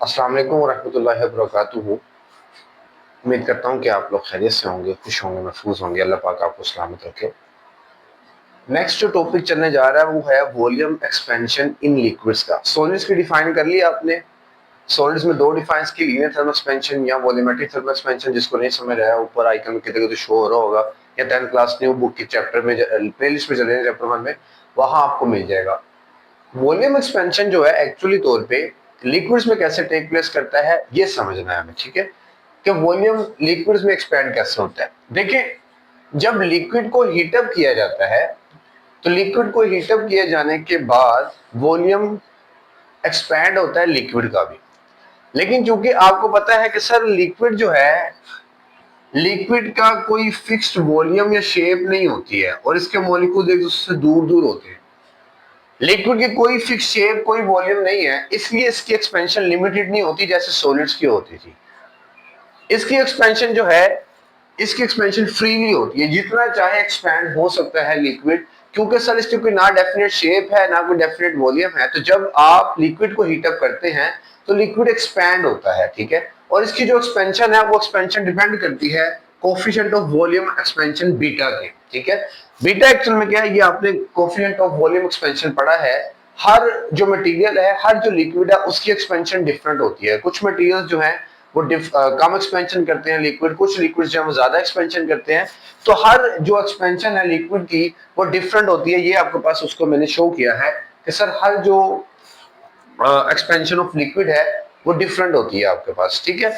अस्सलाम वालेकुम वरहमतुल्लाहि वबरकातुहू। उम्मीद करता हूँ कि आप लोग खैरियत से होंगे, खुश होंगे, महफूज होंगे। अल्लाह पाक आपको सलामत रखे। नेक्स्ट जो टॉपिक चलने जा रहा है वो है वॉल्यूम एक्सपेंशन इन लिक्विड्स का। सॉलिड्स की डिफाइन कर लिया आपने। सॉलिड्स में दो डिफाइंस की, लीनियर थर्मल एक्सपेंशन या वॉल्यूमेट्रिक थर्मल एक्सपेंशन। जिसको नहीं समझ रहा है ऊपर आइकन में कितने शो हो रहा होगा, या 10th क्लास न्यू बुक की चैप्टर में प्लेलिस्ट में चले चैप्टर 1 में, वहां आपको मिल जाएगा। वॉल्यूम एक्सपेंशन जो है एक्चुअली तौर पे लिक्विड्स में कैसे टेक प्लेस करता है ये समझना है हमें, ठीक है। कि वॉल्यूम लिक्विड्स में एक्सपेंड कैसे होता है। देखिए, जब लिक्विड को हीटअप किया जाता है तो लिक्विड को हीटअप किए जाने के बाद वॉल्यूम एक्सपैंड होता है लिक्विड का भी। लेकिन चूंकि आपको पता है कि सर लिक्विड जो है, लिक्विड का कोई फिक्स्ड वॉल्यूम या शेप नहीं होती है और इसके मॉलिक्यूल एक दूसरे से दूर दूर होते हैं। लिक्विड की कोई फिक्स शेप, कोई वॉल्यूम नहीं है, इसलिए इसकी एक्सपेंशन लिमिटेड नहीं होती जैसे सॉलिड्स की होती थी। इसकी एक्सपेंशन जो है, इसकी एक्सपेंशन फ्रीली होती है, जितना चाहे एक्सपैंड हो सकता है लिक्विड। क्योंकि सर इसकी कोई ना डेफिनेट शेप है ना कोई डेफिनेट वॉल्यूम है। तो जब आप लिक्विड को हीटअप करते हैं तो लिक्विड एक्सपैंड होता है, ठीक है। और इसकी जो एक्सपेंशन है वो एक्सपेंशन डिपेंड करती है coefficient of volume expansion beta के, ठीक है। बीटा एक्चुअल में क्या है, ये आपने कोफिशिएंट ऑफ वॉल्यूम एक्सपेंशन पढ़ा है। हर जो मटेरियल है, हर जो लिक्विड है, उसकी एक्सपेंशन डिफरेंट होती है। कुछ मटेरियल जो है वो कम एक्सपेंशन करते हैं लिक्विड, कुछ लिक्विड जो है वो ज्यादा एक्सपेंशन करते हैं। तो हर जो एक्सपेंशन है लिक्विड की वो डिफरेंट होती है। ये आपके पास उसको मैंने शो किया है कि सर हर जो एक्सपेंशन ऑफ लिक्विड है वो डिफरेंट होती है आपके पास, ठीक है।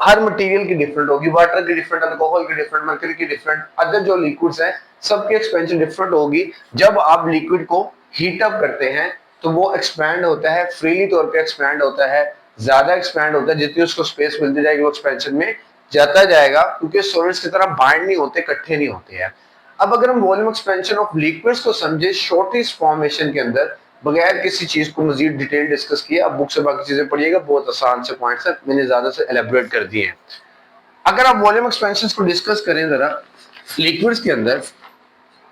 हर मटेरियल की डिफरेंट होगी, वाटर की डिफरेंट, अल्कोहल की डिफरेंट, मर्करी की डिफरेंट, अदर जो लिक्विड्स हैं सबकी एक्सपेंशन डिफरेंट होगी। जब आप लिक्विड को हीट अप करते हैं तो वो एक्सपैंड होता है, फ्रीली तौर पे एक्सपैंड होता है, ज्यादा एक्सपैंड होता है। जितनी उसको स्पेस मिलती जाएगी वो एक्सपेंशन में जाता जाएगा, क्योंकि सॉलिड्स की तरह बाइंड नहीं होते, इकट्ठे नहीं होते हैं। अब अगर हम वॉल्यूम एक्सपेंशन ऑफ लिक्विड्स को समझे शॉर्टेस्ट फॉर्मेशन के अंदर, बगैर किसी चीज को मजीद डिटेल डिस्कस किए, अब बुक से बाकी चीजें पढ़िएगा, बहुत आसान से पॉइंट्स है, मैंने ज्यादा से एलेबोरेट कर दिए हैं। अगर आप वॉल्यूम एक्सपेंशन को डिस्कस करें जरा लिक्विड्स के अंदर,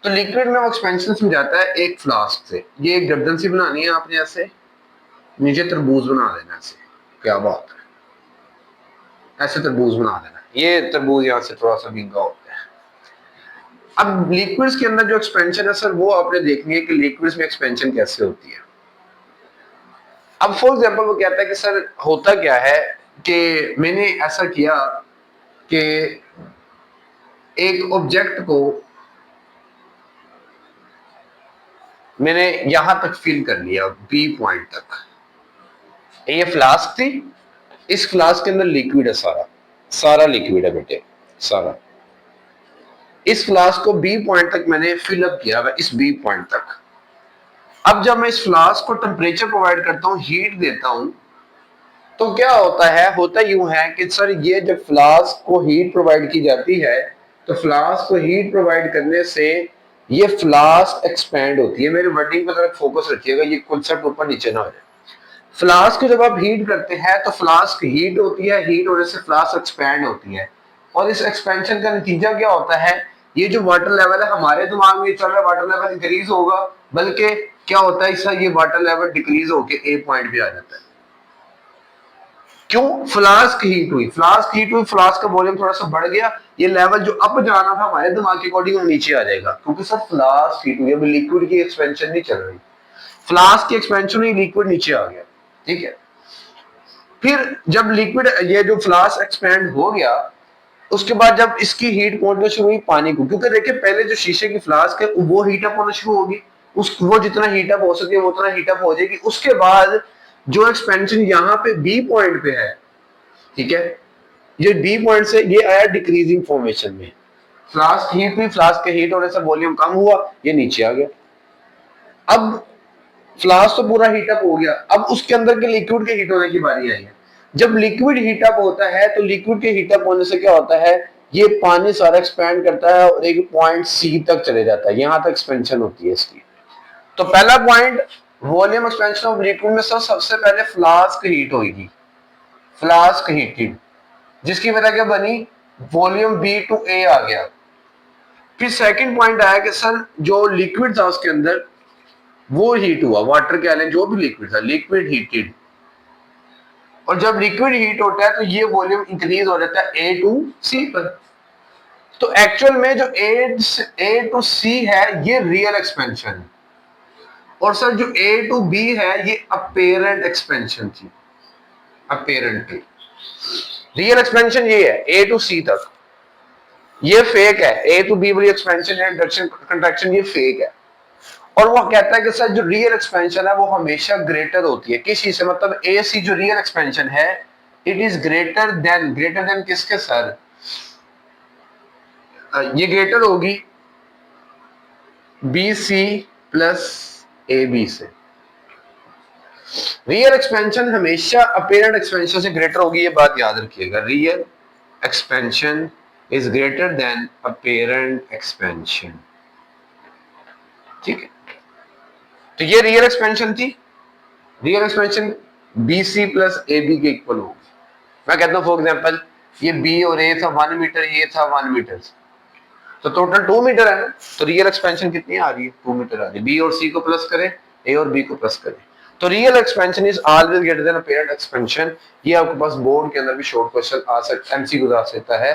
तो लिक्विड में वो एक्सपेंशन में जाता है एक फ्लास्क से। ये एक गर्दन सी बनानी है आपने, ऐसे नीचे तरबूज बना देना, ऐसे क्या बात है, ऐसे तरबूज बना देना। ये तरबूज यहाँ से थोड़ा सा भींगा होता है। अब लिक्विड्स के अंदर जो एक्सपेंशन है सर, वो आपने देखनी है कि लिक्विड्स में एक्सपेंशन कैसे होती है। अब फॉर एग्जांपल वो कहता है कि सर होता क्या है कि मैंने ऐसा किया कि एक ऑब्जेक्ट को मैंने यहां तक फिल कर लिया, बी पॉइंट तक। ये फ्लास्क थी, इस फ्लास्क के अंदर लिक्विड है, सारा सारा लिक्विड है बेटे, सारा। इस फ्लास्क को बी पॉइंट तक मैंने फिल अप किया हुआ, इस बी पॉइंट तक। अब जब मैं इस फ्लास्क को टेम्परेचर प्रोवाइड करता हूं, हीट देता हूं, तो क्या होता है, होता यूं है कि सर ये जब फ्लास्क को हीट प्रोवाइड की जाती है तो फ्लास्क को हीट प्रोवाइड करने से ये फ्लास्क एक्सपैंड होती है। मेरे वर्डिंग पर जरा फोकस रखिएगा, ये कॉन्सेप्ट ऊपर नीचे ना हो जाए। फ्लास्क को जब आप हीट करते हैं तो फ्लास्क हीट होती है, हीट होने से फ्लास्क एक्सपैंड होती है। और इस एक्सपेंशन का नतीजा क्या होता है, ये जो वाटर लेवल है हमारे दिमाग में चल रहा है, वाटर लेवल इंक्रीज होगा, बल्कि क्या होता है इसका, ये वाटर लेवल डिक्रीज होकर ए पॉइंट पे आ जाता है। क्यों? फ्लास्क हीट हुई, फ्लास्क हीट हुई, फ्लास्क का वॉल्यूम थोड़ा सा बढ़ गया, ये लेवल जो अप जाना था हमारे दिमाग के अकॉर्डिंग वो नीचे आ जाएगा, क्योंकि सर फ्लास्क हीट हुई, अभी लिक्विड की एक्सपेंशन नहीं चल रही, फ्लास्क की एक्सपेंशन हुई, लिक्विड नीचे आ गया, ठीक है। फिर जब लिक्विड, ये जो फ्लास्क एक्सपेंड हो गया, उसके बाद जब इसकी हीट पहुंचना शुरू हुई पानी को, क्योंकि देखिए पहले जो शीशे की फ्लास्क है वो हीटअप होना शुरू होगी, उस वो जितना हीटअप हो सके वो उतना हीटअप हो जाएगी। उसके बाद जो एक्सपेंशन यहाँ पे बी पॉइंट पे है, ठीक है, ये बी पॉइंट से ये आया डिक्रीजिंग फॉर्मेशन में, फ्लास्क हीट हुई, फ्लास्क के हीट होने से वॉल्यूम कम हुआ, ये नीचे आ गया। अब फ्लास्क तो पूरा हीटअप हो गया, अब उसके अंदर के लिक्विड के हीट होने की बारी आई है। जब लिक्विड हीटअप होता है तो लिक्विड के हीटअप होने से क्या होता है, ये पानी सारा एक्सपैंड करता है और एक पॉइंट सी तक चले जाता है, यहां तक एक्सपेंशन होती है इसकी। तो पहला point, volume expansion of liquid में सबसे पहले फ्लास्क हीट होगी, फ्लास्क हीटेड, जिसकी वजह क्या बनी, वॉल्यूम बी टू ए आ गया। फिर सेकंड पॉइंट आया कि सर जो लिक्विड था उसके अंदर वो हीट हुआ, वाटर क्या है जो भी लिक्विड था, लिक्विड हीटेड, और जब लिक्विड हीट होता है तो ये वॉल्यूम इंक्रीज हो जाता है ए टू सी पर। तो एक्चुअल में जो ए टू सी है ये रियल एक्सपेंशन, और सर जो ए टू बी है ये अपेरेंट एक्सपेंशन थी। अपेरेंटली रियल एक्सपेंशन ये है ए टू सी तक, ये फेक है। ए टू बी वाली एक्सपेंशन है, इंडक्शन कंट्रैक्शन, ये फेक है। और वो कहता है कि सर जो रियल एक्सपेंशन है वो हमेशा ग्रेटर होती है। किस चीज से? मतलब ए सी जो रियल एक्सपेंशन है इट इज ग्रेटर देन किसके सर? ये ग्रेटर होगी B C plus A B से। रियल एक्सपेंशन हमेशा अपेरेंट एक्सपेंशन से ग्रेटर होगी, ये बात याद रखिएगा। Real expansion is greater than apparent expansion, ठीक है। तो ये रियल एक्सपेंशन थी। Real expansion B C plus A B के इक्वल होगी। मैं कहता हूं फॉर एग्जांपल ये बी और ए था 1 मीटर, ये था 1 मीटर, तो टोटल 2 मीटर है ना। तो रियल एक्सपेंशन कितनी आ रही है? 2 मीटर आ रही है। बी और सी को प्लस करें, ए और बी को प्लस करें, तो real expansion is always greater than apparent expansion. ये आपके पास बोर्ड के अंदर भी शॉर्ट क्वेश्चन आ सकता, एमसीक्यू आ सकता है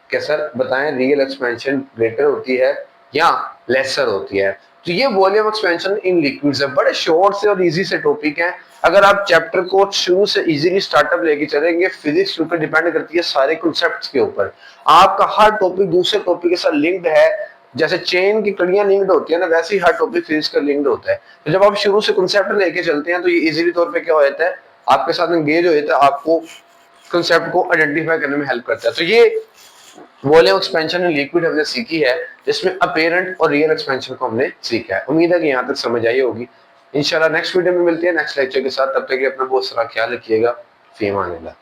कि सर बताएं रियल एक्सपेंशन ग्रेटर होती है या लेसर होती है। तो ये वॉल्यूम एक्सपेंशन इन लिक्विड्स है। बड़े शॉर्ट से और इजी से टॉपिक है। अगर आप चैप्टर को शुरू से इजीली स्टार्टअप लेके चलेंगे, फिजिक्स के ऊपर डिपेंड करती है सारे कॉन्सेप्ट्स के ऊपर। आपका हर टॉपिक दूसरे टॉपिक के साथ लिंक्ड है। जैसे चेन की कड़ियां लिंक्ड होती है ना, वैसे ही हर टॉपिक फिजिक्स का लिंक्ड होता है। तो जब आप शुरू से कॉन्सेप्ट लेके चलते हैं तो ये इजीली तौर पे क्या हो जाता है, आपके साथ एंगेज हो जाता है, आपको कॉन्सेप्ट को आइडेंटिफाई करने में हेल्प करता है। तो ये वॉल्यूम एक्सपेंशन इन लिक्विड हमने सीखी है, जिसमें अपेरेंट और रियल एक्सपेंशन को हमने सीखा है। उम्मीद है कि यहाँ तक समझ आई होगी। इंशाल्लाह नेक्स्ट वीडियो में मिलते हैं नेक्स्ट लेक्चर के साथ। तब तक के अपना बहुत सारा ख्याल रखिएगा। फी अमान अल्लाह।